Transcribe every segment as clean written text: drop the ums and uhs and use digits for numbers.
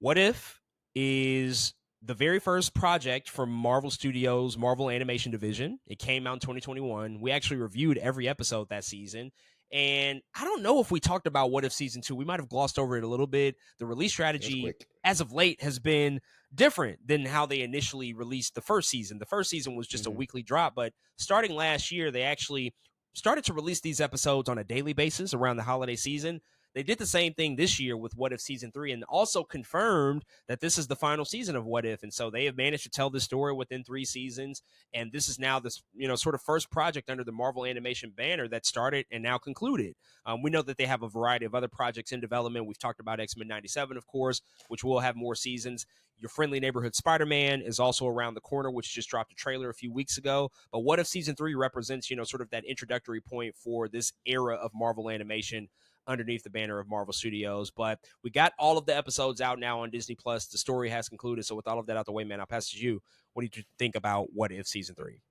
What If is the very first project from Marvel Studios, Marvel Animation Division. It came out in 2021. We actually reviewed every episode that season. And I don't know if we talked about What If Season 2. We might have glossed over it a little bit. The release That's strategy quick. as of late has been different than how they initially released the first season. The first season was just a weekly drop, but starting last year, they actually started to release these episodes on a daily basis around the holiday season. They did the same thing this year with What If Season 3 and also confirmed that this is the final season of What If. And so they have managed to tell this story within 3 seasons. And this is now this, sort of first project under the Marvel Animation banner that started and now concluded. We know that they have a variety of other projects in development. We've talked about X-Men 97, of course, which will have more seasons. Your Friendly Neighborhood Spider-Man is also around the corner, which just dropped a trailer a few weeks ago. But What If Season 3 represents, sort of that introductory point for this era of Marvel Animation underneath the banner of Marvel Studios. But we got all of the episodes out now on Disney Plus. The story has concluded. So with all of that out the way, man, I'll pass it to you. What do you think about What If Season 3?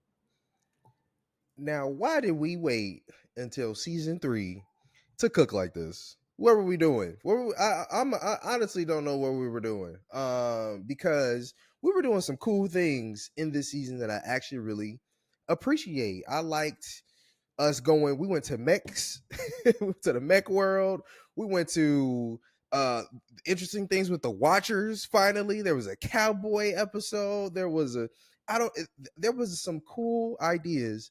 Now, why did we wait until season 3 to cook like this? What were we doing? I honestly don't know what we were doing. Because we were doing some cool things in this season that I actually really appreciate. I liked us going. We went to mechs, we went to the mech world. We went to interesting things with the Watchers. Finally, there was a cowboy episode. There was a I don't. There was some cool ideas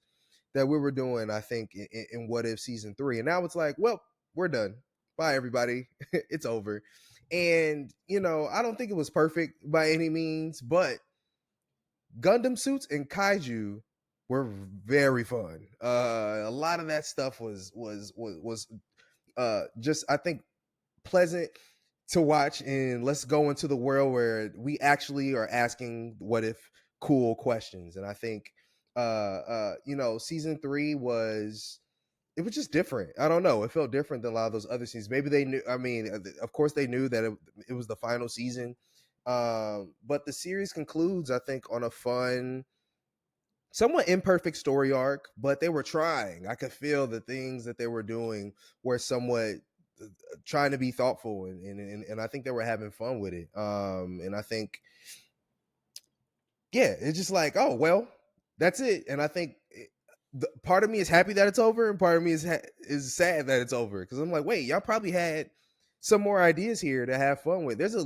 that we were doing, I think, in What If Season 3. And now it's like, well, we're done. Bye, everybody. It's over. And, I don't think it was perfect by any means, but Gundam suits and kaiju were very fun. A lot of that stuff was just, I think, pleasant to watch. And let's go into the world where we actually are asking what if cool questions. And I think season 3 was just different. I don't know, it felt different than a lot of those other seasons. Maybe they knew, of course they knew that it was the final season. But the series concludes, I think, on a fun, somewhat imperfect story arc, but they were trying. I could feel the things that they were doing were somewhat trying to be thoughtful, and I think they were having fun with it. And I think, yeah, it's just like, oh well, that's it. And I think part of me is happy that it's over, and part of me is sad that it's over, because I'm like, wait, y'all probably had some more ideas here to have fun with. This is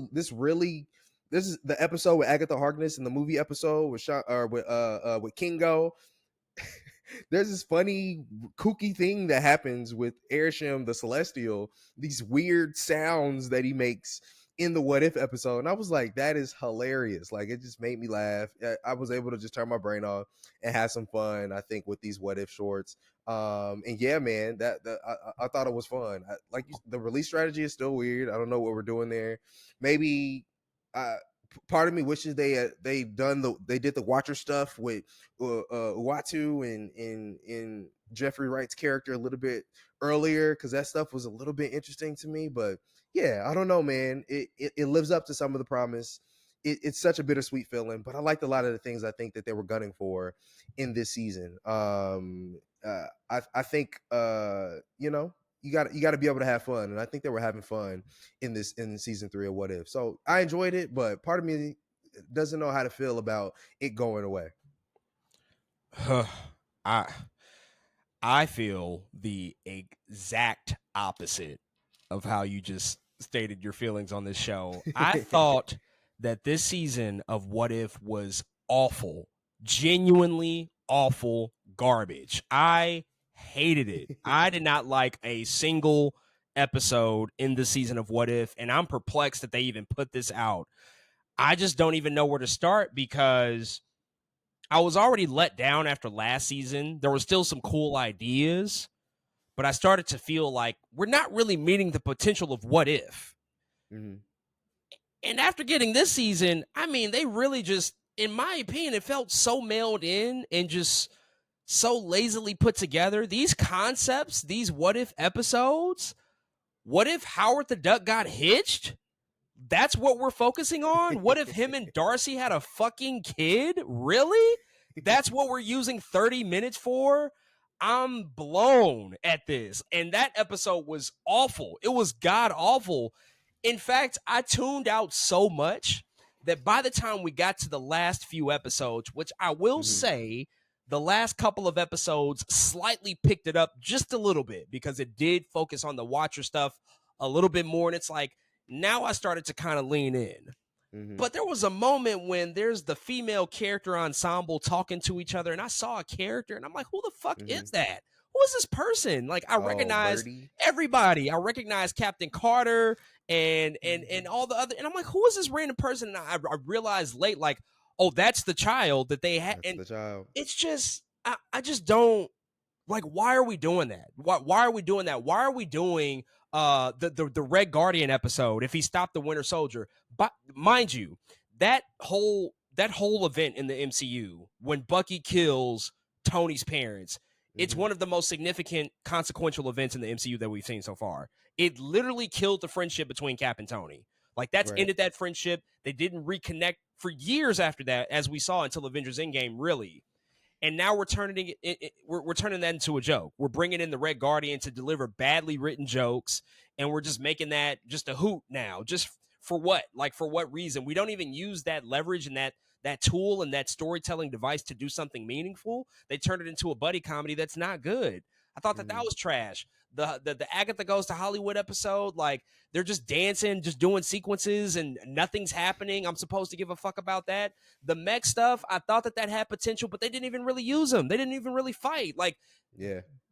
the episode with Agatha Harkness and the movie episode with Kingo. There's this funny, kooky thing that happens with Airsham the Celestial. These weird sounds that he makes in the What If episode, and I was like, that is hilarious. Like, it just made me laugh. I was able to just turn my brain off and have some fun, I think, with these What If shorts. And yeah, man, I thought it was fun. The release strategy is still weird. I don't know what we're doing there. Maybe part of me wishes they did the Watcher stuff with Uatu and Jeffrey Wright's character a little bit earlier, because that stuff was a little bit interesting to me. But yeah, I don't know, man. It lives up to some of the promise. It's such a bittersweet feeling, but I liked a lot of the things I think that they were gunning for in this season. I think you got to be able to have fun, and I think they were having fun in season 3 of What If. So I enjoyed it, but part of me doesn't know how to feel about it going away. I feel the exact opposite of how you just stated your feelings on this show. I thought that this season of What If was awful, genuinely awful garbage. I hated it. I did not like a single episode in the season of What If, and I'm perplexed that they even put this out. I just don't even know where to start, because I was already let down after last season. There were still some cool ideas, but I started to feel like we're not really meeting the potential of What If. Mm-hmm. And after getting this season, they really just, in my opinion, it felt so mailed in and just so lazily put together. These concepts, these What If episodes, what if Howard the Duck got hitched? That's what we're focusing on? What if him and Darcy had a fucking kid? Really? That's what we're using 30 minutes for? I'm blown at this. And that episode was awful. It was god awful. In fact, I tuned out so much that by the time we got to the last few episodes, which I will say the last couple of episodes slightly picked it up just a little bit because it did focus on the Watcher stuff a little bit more. And it's like, now I started to kind of lean in. But there was a moment when there's the female character ensemble talking to each other, and I saw a character, and I'm like, who the fuck is that? Who is this person? Like, I recognize everybody. I recognize Captain Carter and all the other, and I'm like, who is this random person? And I realized late, like, oh, that's the child that they had. And the child. It's just, I just don't, like, why are we doing that? Why are we doing that? Why are we doing the Red Guardian episode if he stopped the Winter Soldier? But mind you, that whole event in the MCU when Bucky kills Tony's parents, it's one of the most significant consequential events in the MCU that we've seen so far. It literally killed the friendship between Cap and Tony. Like, that's ended that friendship. They didn't reconnect for years after that, as we saw until Avengers Endgame, really. And now we're turning we're turning that into a joke. We're bringing in the Red Guardian to deliver badly written jokes, and we're just making that just a hoot now. Just for what? Like, for what reason? We don't even use that leverage and that tool and that storytelling device to do something meaningful. They turned it into a buddy comedy that's not good. I thought that was trash. The Agatha Goes to Hollywood episode, like, they're just dancing, just doing sequences, and nothing's happening. I'm supposed to give a fuck about that. The mech stuff, I thought that had potential, but they didn't even really use them. They didn't even really fight. Like,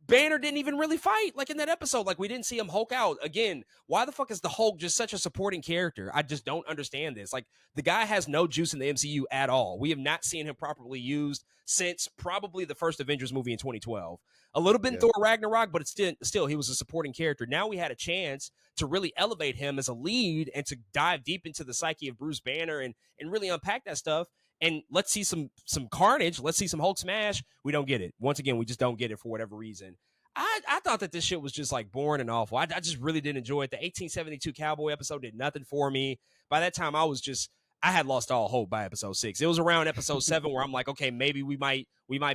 Banner didn't even really fight, like, in that episode. Like, we didn't see him Hulk out. Again, why the fuck is the Hulk just such a supporting character? I just don't understand this. Like, the guy has no juice in the MCU at all. We have not seen him properly used since probably the first Avengers movie in 2012. A little bit in Thor Ragnarok, but it's still he was a supporting character. Now we had a chance to really elevate him as a lead and to dive deep into the psyche of Bruce Banner and really unpack that stuff. And let's see some carnage. Let's see some Hulk smash. We don't get it. Once again, we just don't get it for whatever reason. I thought that this shit was just, like, boring and awful. I just really didn't enjoy it. The 1872 Cowboy episode did nothing for me. By that time, I had lost all hope by episode 6. It was around episode 7 where I'm like, okay, maybe we might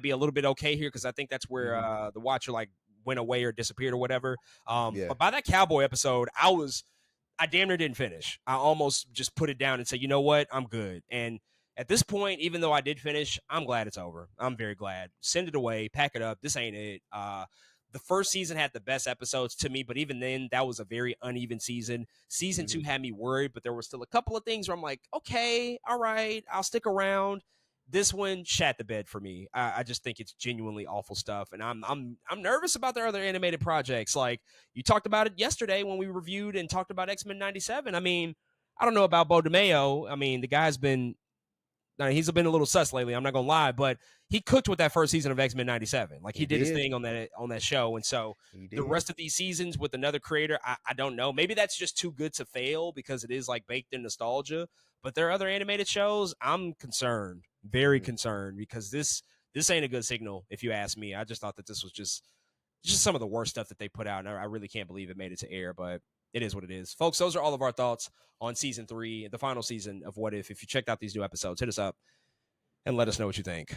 be a little bit okay here, because I think that's where the Watcher, like, went away or disappeared or whatever. But by that Cowboy episode, I damn near didn't finish. I almost just put it down and said, you know what, I'm good. And at this point, even though I did finish, I'm glad it's over. I'm very glad. Send it away, pack it up. This ain't it. The first season had the best episodes to me, but even then, that was a very uneven season. Season 2 had me worried, but there were still a couple of things where I'm like, okay, all right, I'll stick around. This one shat the bed for me. I just think it's genuinely awful stuff, and I'm nervous about their other animated projects. Like, you talked about it yesterday when we reviewed and talked about X-Men 97. I mean, I don't know about Bo DeMeo. I mean, the guy's been he's been a little sus lately, I'm not gonna lie, but he cooked with that first season of X-Men 97. Like, he did his thing on that show. And so the rest of these seasons with another creator, I don't know. Maybe that's just too good to fail because it is, like, baked in nostalgia. But there are other animated shows, I'm concerned, very concerned, because this ain't a good signal, if you ask me. I just thought that this was just some of the worst stuff that they put out, and I really can't believe it made it to air, but it is what it is. Folks, those are all of our thoughts on season 3, the final season of What If. If you checked out these new episodes, hit us up and let us know what you think.